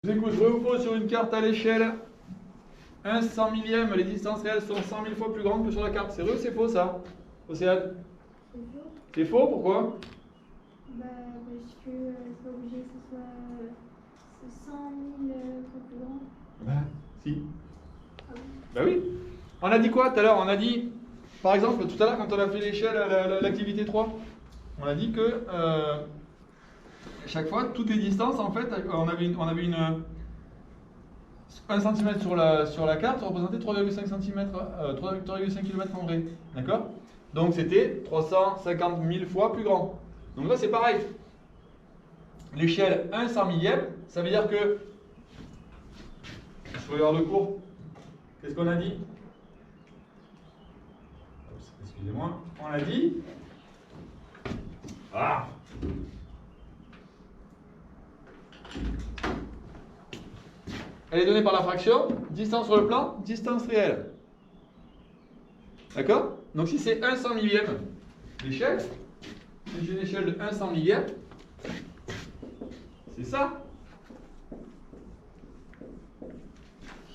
Je vous écoute, vrai ou faux, sur une carte à l'échelle 1 100 millième, les distances réelles sont 100 000 fois plus grandes que sur la carte. C'est vrai ou c'est faux ça, Océane? C'est faux. C'est faux, pourquoi? Parce que c'est pas obligé que ce soit 100 000 fois plus grand. Ben, si. Ah oui. Ben oui. On a dit quoi tout à l'heure? On a dit, par exemple, tout à l'heure quand on a fait l'échelle, l'activité 3, on a dit que chaque fois, toutes les distances, en fait, on avait une 1 cm sur la carte représentait 3,5 cm, 3,5 km en vrai. D'accord? Donc c'était 350 000 fois plus grand. Donc là c'est pareil. L'échelle 1 100 millième, ça veut dire que, je regarde le cours, qu'est-ce qu'on a dit? Excusez-moi, on a dit. Ah! Elle est donnée par la fraction, distance sur le plan, distance réelle. D'accord? Donc si c'est 1 100 millième l'échelle, si j'ai une échelle de 1 100 millième, c'est ça.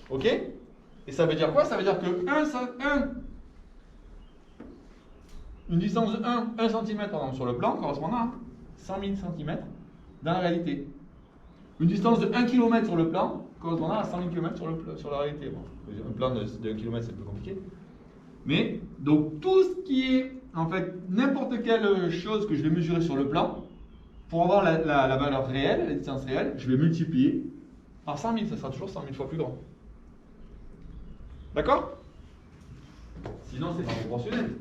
Ok? Et ça veut dire quoi? Ça veut dire que une distance de 1 cm sur le plan correspondant à 100 000 cm dans la réalité. Une distance de 1 km sur le plan correspondant à 100 000 km sur la réalité. Bon, un plan de 1 km c'est un peu compliqué. Mais, donc tout ce qui est, en fait, n'importe quelle chose que je vais mesurer sur le plan, pour avoir la valeur réelle, la distance réelle, je vais multiplier par 100 000, ça sera toujours 100 000 fois plus grand. D'accord? Sinon, c'est pas proportionnel.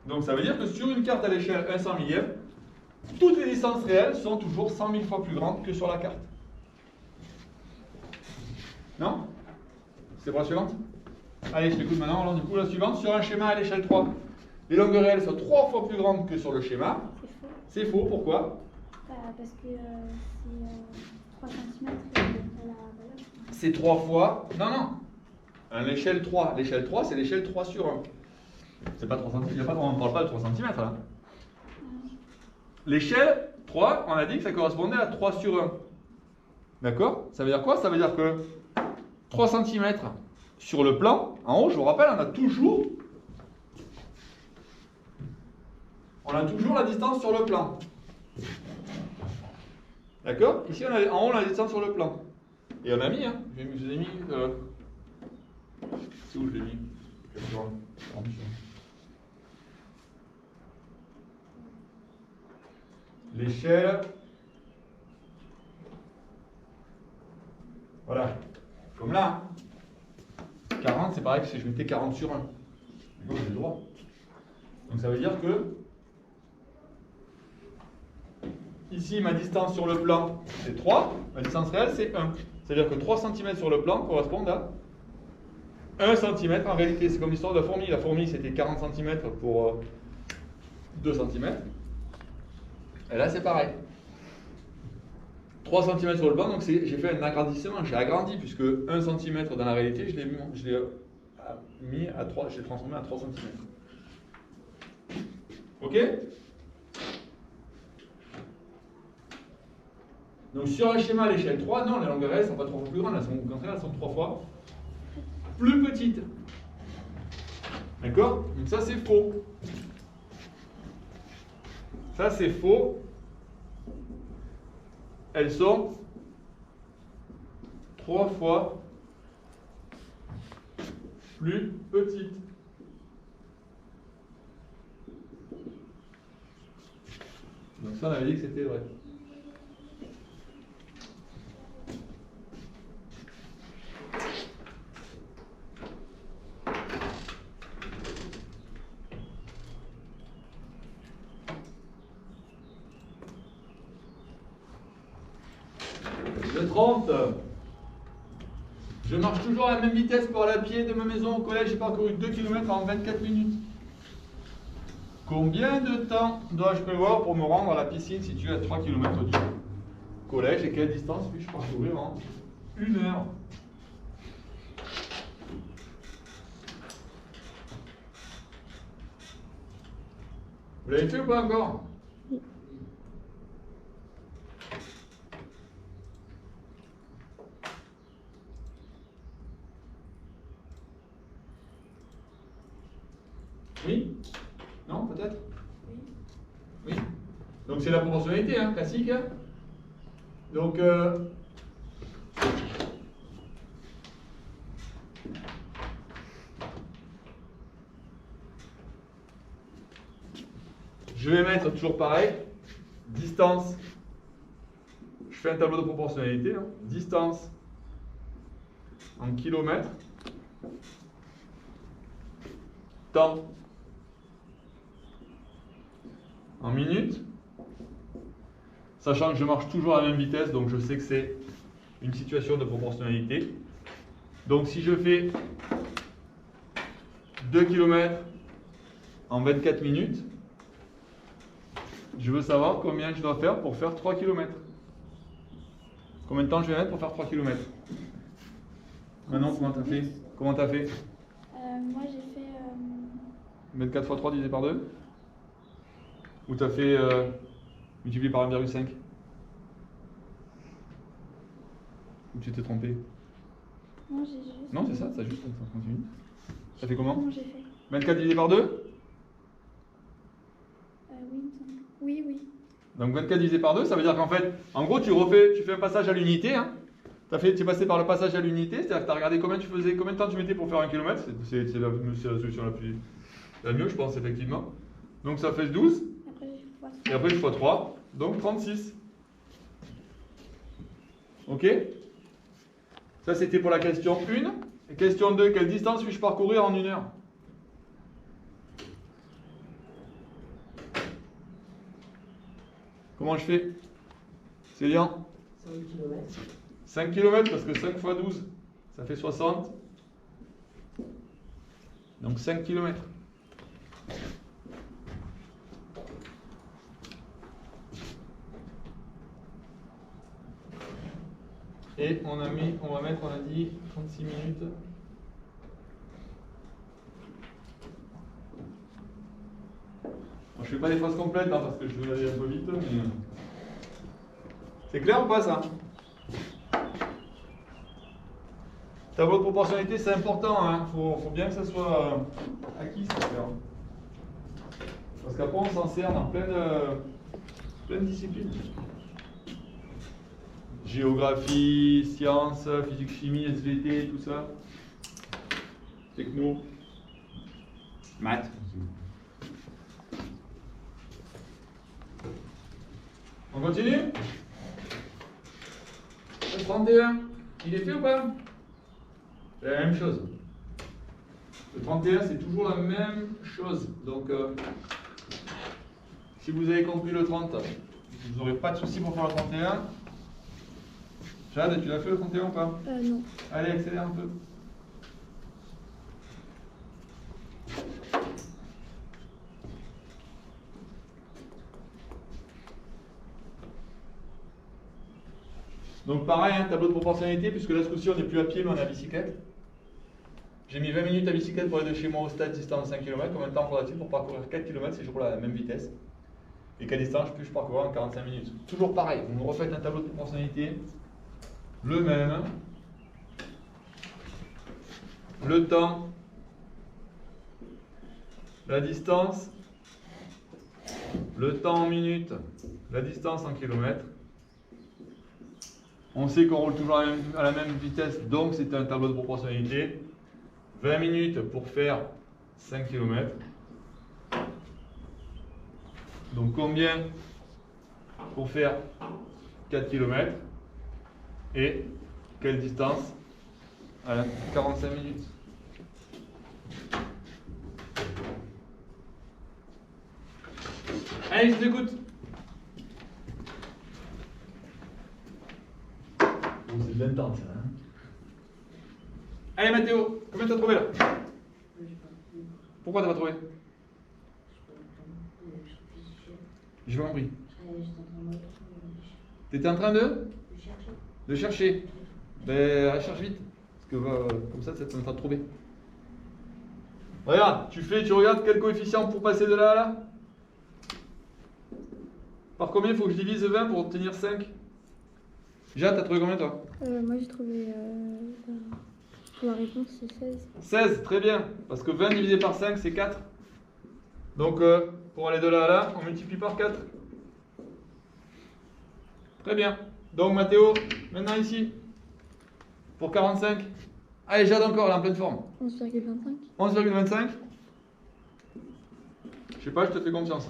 Donc ça veut dire que sur une carte à l'échelle 1 100 millième, toutes les distances réelles sont toujours 100 000 fois plus grandes que sur la carte. Non? C'est pour la suivante? Allez, je t'écoute maintenant. Alors, du coup, la suivante, sur un schéma à l'échelle 3, les longueurs réelles sont 3 fois plus grandes que sur le schéma. C'est faux. C'est faux, pourquoi? Parce que c'est 3 cm à la valeur. C'est 3 fois. Non, non. À l'échelle 3. L'échelle 3, c'est l'échelle 3 sur 1. C'est pas 3 cm. On ne parle pas de 3 cm là. L'échelle 3, on a dit que ça correspondait à 3 sur 1. D'accord? Ça veut dire quoi? Ça veut dire que 3 cm sur le plan, en haut, je vous rappelle, on a toujours la distance sur le plan. D'accord? Ici, en haut, on a la distance sur le plan. Et on a mis, hein, je vous ai mis. C'est où je l'ai mis? L'échelle. Voilà. Comme là. 40, c'est pareil que si je mettais 40 sur 1. D'accord, j'ai le droit. Donc ça veut dire que ici, ma distance sur le plan, c'est 3. Ma distance réelle, c'est 1. C'est-à-dire que 3 cm sur le plan correspondent à 1 cm en réalité. C'est comme l'histoire de la fourmi. La fourmi, c'était 40 cm pour 2 cm. Et là, c'est pareil. 3 cm sur le plan, donc j'ai fait un agrandissement. J'ai agrandi, puisque 1 cm dans la réalité, je l'ai mis à 3, je l'ai transformé à 3 cm. Ok? Donc sur un schéma à l'échelle 3, non, les longueurs réelles ne sont pas 3 fois plus grandes, au contraire, elles sont 3 fois plus petites. D'accord? Donc ça c'est faux. Ça c'est faux. Elles sont 3 fois plus petites. Donc ça on avait dit que c'était vrai. Le 30. Je marche toujours à la même vitesse pour aller à pied de ma maison au collège. J'ai parcouru 2 km en 24 minutes. Combien de temps dois-je prévoir pour me rendre à la piscine située à 3 km du collège et quelle distance puis-je parcourir en 1 heure? Vous l'avez fait ou pas encore? Oui? Non, peut-être? Oui. Oui. Donc c'est la proportionnalité, hein, classique. Hein. Donc, je vais mettre toujours pareil, distance, je fais un tableau de proportionnalité, hein, distance en kilomètres, temps en minutes, sachant que je marche toujours à la même vitesse, donc je sais que c'est une situation de proportionnalité. Donc si je fais 2 km en 24 minutes, je veux savoir combien je dois faire pour faire 3 km. Combien de temps je vais mettre pour faire 3 km? Maintenant, comment t'as fait? Comment t'as fait? Moi j'ai fait 24 fois 3 divisé par 2? Ou t'as fait multiplié par 1,5? Ou tu t'es trompé? non, j'ai juste. Non, c'est ça, ça juste 30 minutes. Ça fait comment? Comment j'ai fait 24 divisé par 2? Oui, il me semble. Oui, oui. Donc 24 divisé par 2, ça veut dire qu'en fait, en gros, tu fais un passage à l'unité. Hein. Tu es passé par le passage à l'unité, c'est-à-dire que tu as regardé combien de temps tu mettais pour faire 1 km. C'est la solution la mieux, je pense, effectivement. Donc ça fait 12. Après, j'ai fait fois Et après, je fois 3, donc 36. Ok? Ça, c'était pour la question 1. Et question 2, quelle distance puis-je parcourir en 1 heure? Comment je fais? Célian? 5 km. 5 km parce que 5 fois 12, ça fait 60. Donc 5 km. Et on va mettre, on a dit 36 minutes. Bon, je fais pas les phrases complètes hein, parce que je veux aller un peu vite, mais c'est clair ou pas ça? Tableau de proportionnalité, c'est important, hein. Faut bien que ça soit acquis, c'est clair. Parce qu'après, on s'en sert dans plein de disciplines. Géographie, sciences, physique, chimie, SVT, tout ça. Techno. Maths. On continue? Le 31, il est fait ou pas? C'est la même chose. Le 31, c'est toujours la même chose. Donc, si vous avez compris le 30, vous n'aurez pas de souci pour faire le 31. Jade, tu l'as fait le 31 ou pas? Non. Allez, accélère un peu. Donc pareil, hein, tableau de proportionnalité, puisque là ce coup-ci on n'est plus à pied mais on est à bicyclette. J'ai mis 20 minutes à bicyclette pour aller de chez moi au stade, distance 5 km. Combien de temps faudra-t-il pour parcourir 4 km, c'est toujours la même vitesse? Et quelle distance puis-je parcourir en 45 minutes? Toujours pareil, vous me refaites un tableau de proportionnalité, le même, le temps, la distance, le temps en minutes, la distance en kilomètres. On sait qu'on roule toujours à la même vitesse, donc c'est un tableau de proportionnalité. 20 minutes pour faire 5 km. Donc combien pour faire 4 km? Et quelle distance à 45 minutes? Allez, je t'écoute. Oh, c'est de l'intense, ça. Hein. Allez, Mathéo, combien t'as trouvé là? Pourquoi t'as pas trouvé? J'ai pas compris. T'étais en train de chercher. Ben, cherche vite. Parce que comme ça te permettra de trouver. Regarde, tu regardes quel coefficient pour passer de là à là? Par combien il faut que je divise 20 pour obtenir 5? Jade, t'as trouvé combien toi? Moi j'ai trouvé. La réponse c'est 16. 16, très bien. Parce que 20 divisé par 5, c'est 4. Donc, pour aller de là à là, on multiplie par 4. Très bien. Donc, Mathéo, maintenant ici, pour 45. Allez, Jade encore, elle est en pleine forme. 11,25. 11,25. Je sais pas, je te fais confiance.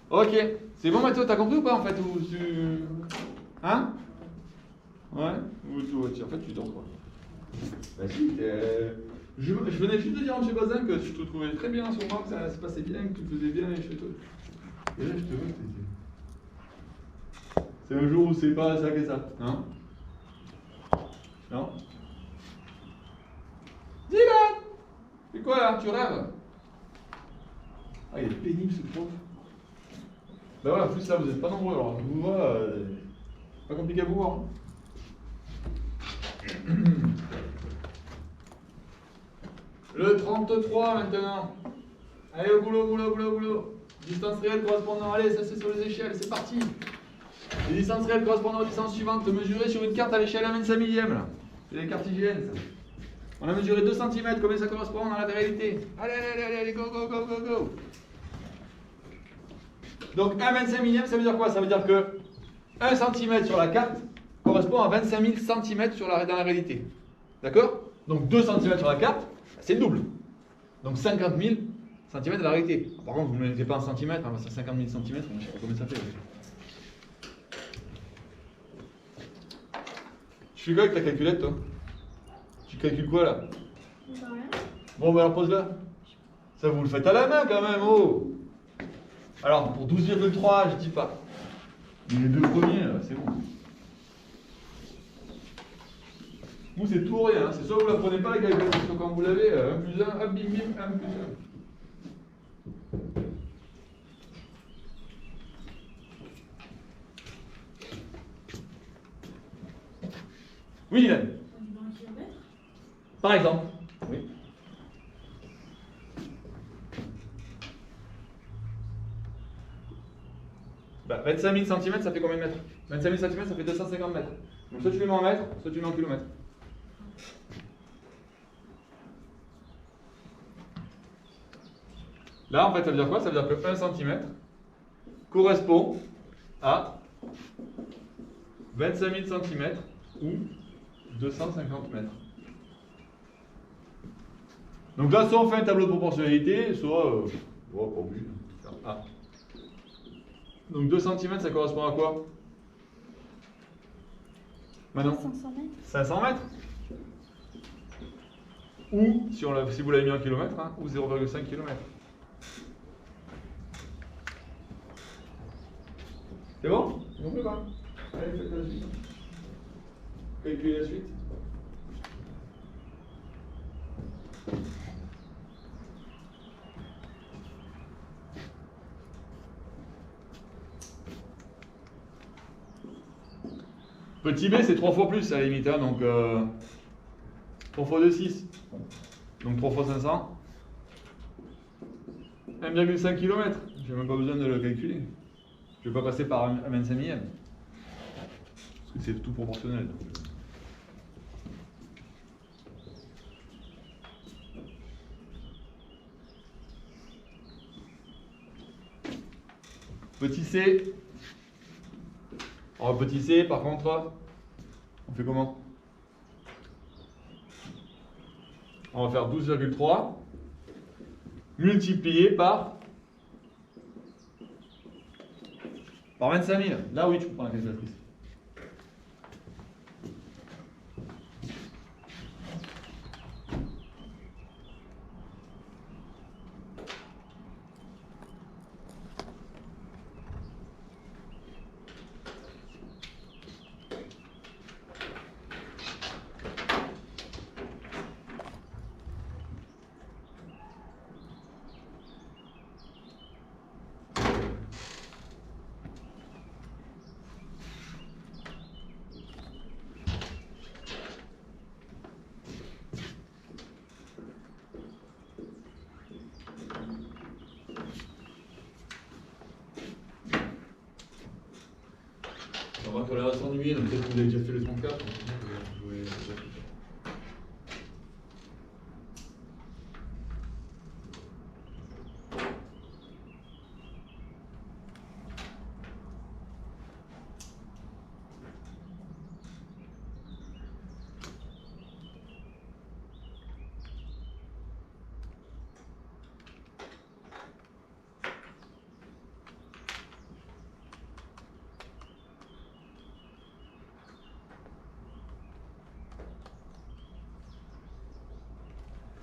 Ok. C'est bon, Mathéo, t'as compris ou pas en fait ou tu... Hein? Ouais? Ou tu... En fait, tu dors quoi? Bah si, je venais juste de dire à M. Bazin que je te trouvais très bien en ce moment, que ça se passait bien, que tu faisais bien les choses. Et là, je te vois, c'est un jour où c'est pas ça que ça, hein? Non? Dylan! C'est quoi là? Tu rêves? Ah, il est pénible ce prof. Bah ouais, en plus là, vous n'êtes pas nombreux, alors je vous vois, pas compliqué à vous voir. Le 33 maintenant. Allez au boulot, boulot. Distance réelle correspondant, allez, ça c'est sur les échelles, c'est parti. Les distances réelles correspondant aux distances suivantes, mesurées sur une carte à l'échelle 1/25 millième là. C'est les cartésiennes ça. On a mesuré 2 cm, combien ça correspond dans la réalité? Allez, go. Donc 1/25 millième, ça veut dire quoi? Ça veut dire que 1 cm sur la carte correspond à 25 000 cm dans la réalité. D'accord? Donc 2 cm sur la carte, c'est le double. Donc 50 000 cm de la réalité. Par contre, vous ne mettez pas en centimètres, hein, c'est 50 000 cm, je ne sais pas combien ça fait. Tu fais quoi avec ta calculette, toi? Tu calcules quoi là? Rien. Bon, bah alors pose-la. Ça, vous le faites à la main quand même, oh! Alors, pour 12,3, je dis pas. Mais les deux premiers, c'est bon. Vous, c'est tout ou rien. C'est soit vous la prenez pas, la calculette, soit quand vous l'avez, 1 plus 1, hop, bim, 1 plus 1. Oui, Dylan. Par exemple. Oui. Bah, 25 000 cm, ça fait combien de mètres? 25 000 cm, ça fait 250 mètres. Donc soit tu les mets en mètres, soit tu les mets en kilomètres. Là, en fait, ça veut dire quoi? Ça veut dire que 1 cm correspond à 25 000 cm ou 250 mètres. Donc là, soit on fait un tableau de proportionnalité, soit... pas obligé. Ah. Donc 2 cm, ça correspond à quoi? Maintenant 500 mètres. 500 mètres. Ou, si vous l'avez mis en kilomètres, hein, ou 0,5 km. C'est bon? On peut pas. Allez, faites la suite. Calculez la suite. Petit b, c'est 3 fois plus à la limite, hein, donc 3 fois 2, 6. Donc 3 fois 500. 1,5 km. J'ai même pas besoin de le calculer. Je vais pas passer par un 25 millième. Parce que c'est tout proportionnel. Petit c. Alors petit c, par contre, on fait comment? On va faire 12,3 multiplié par 25 000. Là, oui, tu peux prendre la calculatrice. On va l'air s'ennuyer, donc peut-être que vous avez déjà fait le 34.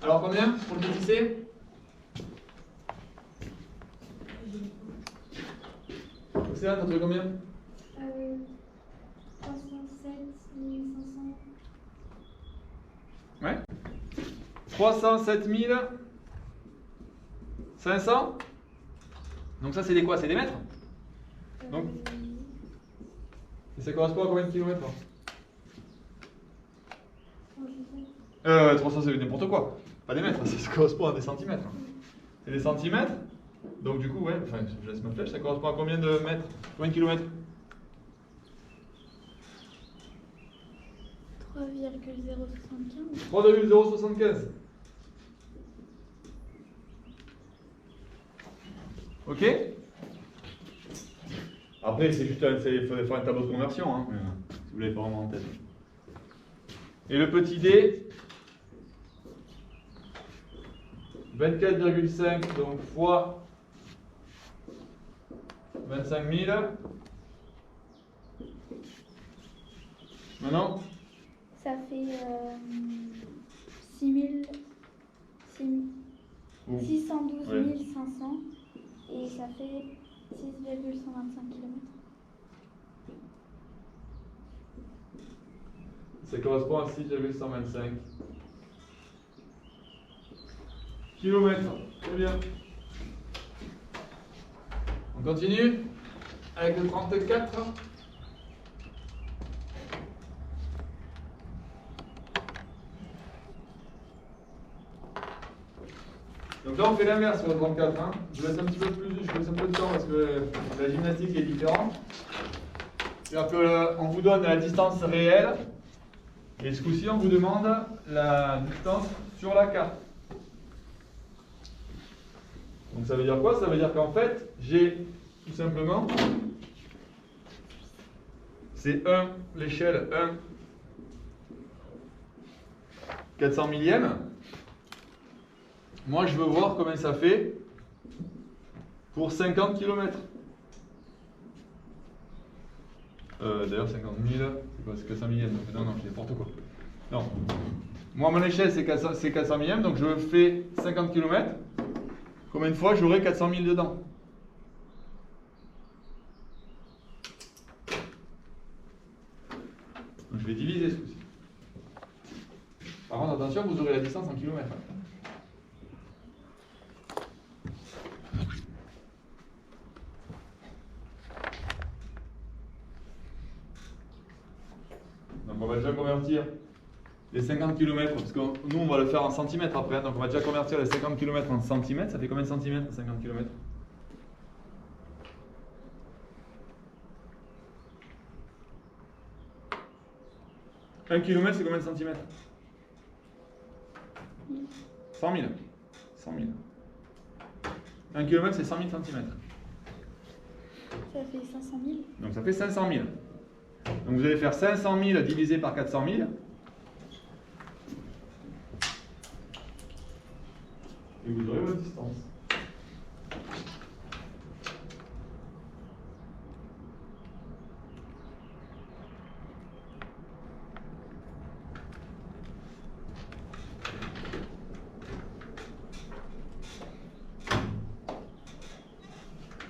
Alors combien pour le petit C? Océane, t'as trouvé combien? 307 500. Ouais. 307 500. Donc ça c'est des quoi? C'est des mètres? Donc et ça correspond à combien de kilomètres là? 300 c'est n'importe quoi. Pas des mètres, ça correspond à des centimètres. C'est des centimètres. Donc du coup, ouais, enfin je laisse ma flèche, ça correspond à combien de mètres? Combien de kilomètres? 3,075. 3,075. Ok? Après, c'est juste il faudrait faire un tableau de conversion, hein, si vous l'avez pas vraiment en tête. Et le petit d, 24,5 donc fois 25 000. Maintenant, Ça fait 612 500 et ça fait 6,125 km. ça correspond à 6,125 kilomètres. Très bien. On continue avec le 34. Donc là on fait l'inverse sur le 34. Hein. Je vous laisse un petit peu plus, je vous laisse un peu de temps parce que la gymnastique est différente. C'est-à-dire qu'on vous donne la distance réelle et ce coup-ci on vous demande la distance sur la carte. Donc ça veut dire quoi? Ça veut dire qu'en fait j'ai tout simplement, c'est 1, l'échelle 1 400 millième. Moi je veux voir combien ça fait pour 50 km. D'ailleurs 50 000, c'est quoi? C'est 400 millième. Non, non, c'est n'importe quoi. Non. Moi mon échelle c'est 400 millième, donc je fais 50 km. Combien de fois j'aurai 400 000 dedans? Donc, je vais diviser ce coup-ci. Par contre, attention, vous aurez la distance en kilomètres. Donc on va déjà convertir les 50 km, parce que nous on va le faire en centimètres après, donc on va déjà convertir les 50 km en centimètres. Ça fait combien de centimètres 50 km? Un kilomètre c'est combien de centimètres? 100 000. 100 000. 1 km c'est 100 000 centimètres. Ça fait 500 000. Donc ça fait 500 000. Donc vous allez faire 500 000 divisé par 400 000. Et vous aurez votre distance.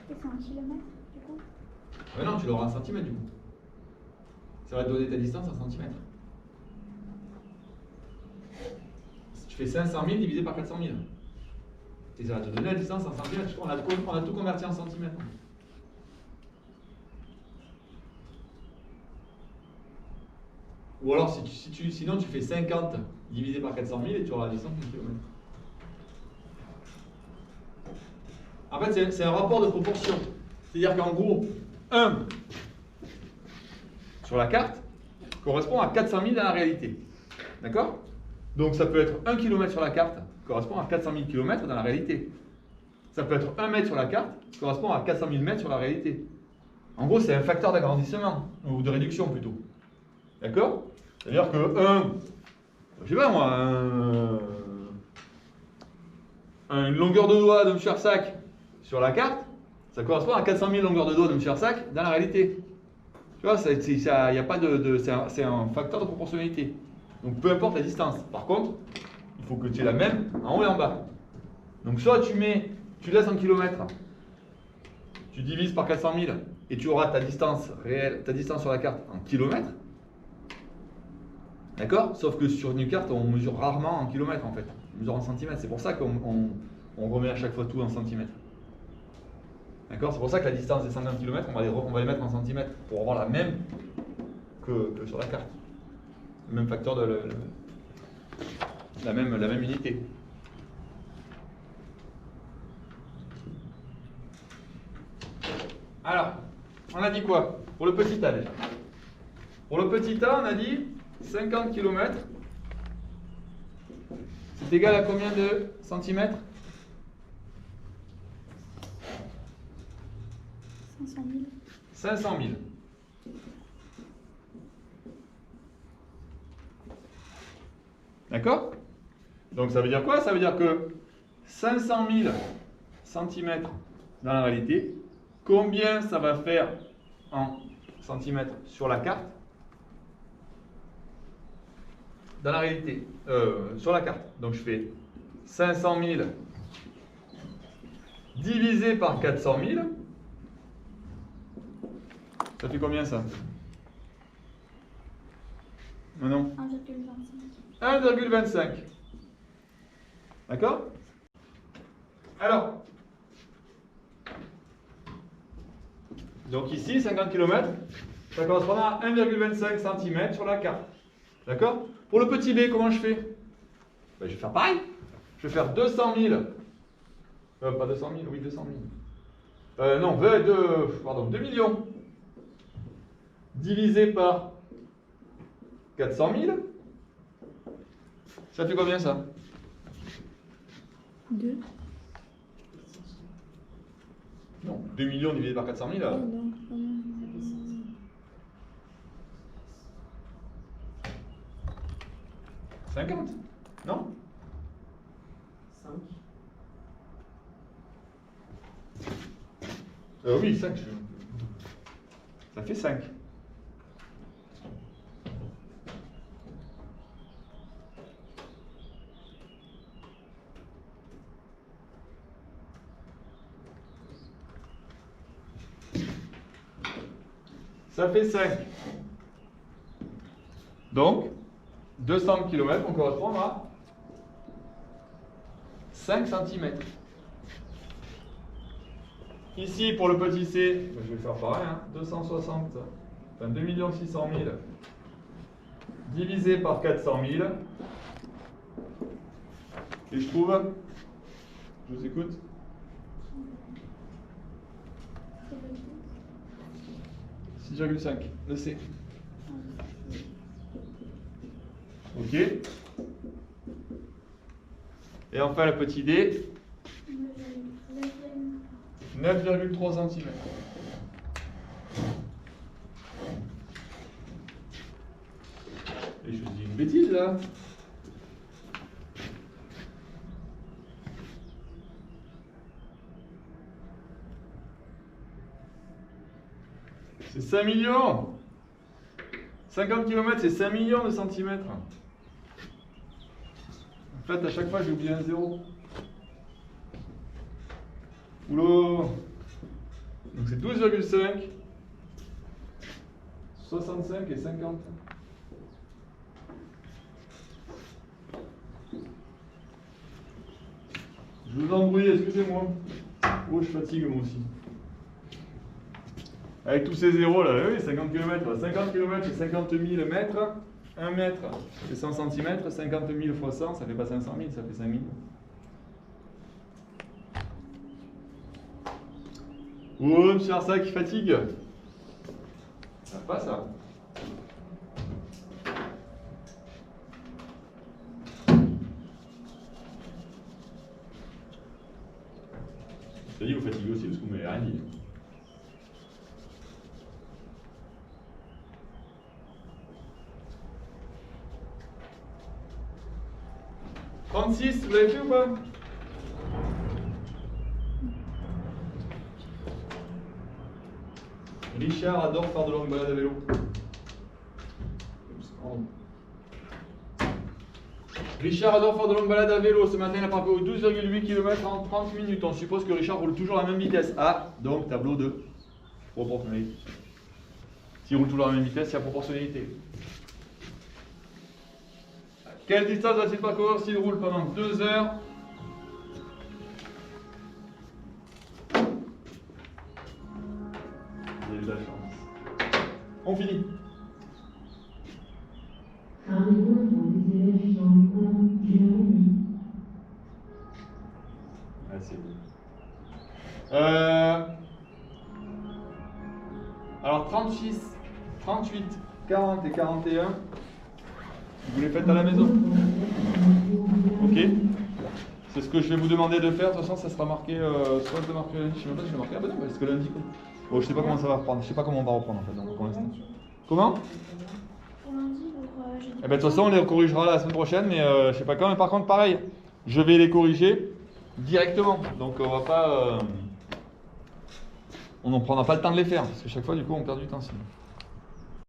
Et c'est un kilomètre du coup? Non, tu l'auras en centimètres du coup. Ça va te donner ta distance en centimètres. Tu fais 500 000 divisé par 400 000. Et ça va te donner la distance en centimètres. On a tout converti en centimètres. Ou alors, sinon, tu fais 50 divisé par 400 000 et tu auras la distance en kilomètres. En fait, c'est un rapport de proportion. C'est-à-dire qu'en gros, 1 sur la carte correspond à 400 000 dans la réalité. D'accord? Donc ça peut être 1 km sur la carte correspond à 400 000 km dans la réalité. Ça peut être 1 mètre sur la carte correspond à 400 000 mètres sur la réalité. En gros, c'est un facteur d'agrandissement, ou de réduction plutôt. D'accord? C'est-à-dire que je sais pas moi, une longueur de doigt de M. Arsac sur la carte, ça correspond à 400 000 longueurs de doigts de M. Arsac dans la réalité. Tu vois, y a pas c'est un facteur de proportionnalité. Donc peu importe la distance. Par contre, il faut que tu aies la même en haut et en bas. Donc soit tu laisses en kilomètres, tu divises par 400 000 et tu auras ta distance réelle, ta distance sur la carte en kilomètres. D'accord? Sauf que sur une carte, on mesure rarement en kilomètres en fait. On mesure en centimètres. C'est pour ça qu'on remet à chaque fois tout en centimètres. D'accord? C'est pour ça que la distance des 50 km, on va les mettre en centimètres pour avoir la même que sur la carte. Le même facteur de la même unité. Alors, on a dit quoi? Pour le petit A déjà. Pour le petit A, on a dit 50 km. C'est égal à combien de centimètres? 500 000. 500 000. D'accord? Donc ça veut dire quoi? Ça veut dire que 500 000 centimètres dans la réalité, combien ça va faire en centimètres sur la carte? Dans la réalité, sur la carte. Donc je fais 500 000 divisé par 400 000. Ça fait combien ça? Non. 1,25. 1,25. D'accord? Alors, donc ici, 50 km, ça correspond à 1,25 cm sur la carte. D'accord? Pour le petit b, comment je fais? Ben, je vais faire pareil. Je vais faire 200 000. Pas 200 000, oui, 200 000. Non, 2 millions. Divisé par 400 000. Ça fait combien ça? 2. Non, 2 millions divisé par 400 000. Oh non. 50. Non? 5. Oui, 5. Ça fait 5. Ça fait 5. Donc, 200 km vont correspondre à 5 cm. Ici, pour le petit c, je vais faire pareil, 260, enfin 2 600 000 divisé par 400 000. Et je trouve, je vous écoute, 6,5, le C. Ok. Et enfin le petit D, 9,3 cm. Et je vous dis une bêtise là. C'est 5 millions. 50 km, c'est 5 millions de centimètres. En fait, à chaque fois, j'ai oublié un zéro. Oula. Donc c'est 12,5, 65 et 50. Je vous embrouille, excusez-moi. Oh, je fatigue moi aussi. Avec tous ces zéros là, oui, 50 km. 50 km c'est 50 000 mètres. 1 mètre c'est 100 cm. 50 000 fois 100, ça fait pas 500 000, ça fait 5 000. Oh, monsieur Arsac qui fatigue. Ça va pas ça. Je te dis, vous fatiguez aussi parce que vous m'avez rien dit. 36, vous l'avez fait ou pas? Richard adore faire de longues balades à vélo. Richard adore faire de longues balades à vélo. Ce matin, il a parcouru 12,8 km en 30 minutes. On suppose que Richard roule toujours à la même vitesse. Ah, donc tableau de proportionnalité. S'il roule toujours à la même vitesse, il y a proportionnalité. Quelle distance va-t-il parcourir s'il roule pendant 2 heures? Vous avez eu de la chance. On finit. Rendez-vous pour les élèves dans le cours du lundi. Ah, c'est bon. Alors 36, 38, 40 et 41, vous les faites à la maison. Ok. C'est ce que je vais vous demander de faire. De toute façon, ça sera marqué. Soit je le marquerai. Je sais même pas si je le marquerai. Ah bah non, parce que lundi. Bon, je sais pas comment ça va reprendre. Je sais pas comment on va reprendre en fait. Donc, pour l'instant. Comment? Pour lundi, donc j'ai dit. Eh ben, de toute façon, on les corrigera la semaine prochaine, mais je sais pas quand. Mais par contre, pareil, je vais les corriger directement. Donc, on va pas. On n'en prendra pas le temps de les faire, parce que chaque fois, du coup, on perd du temps sinon.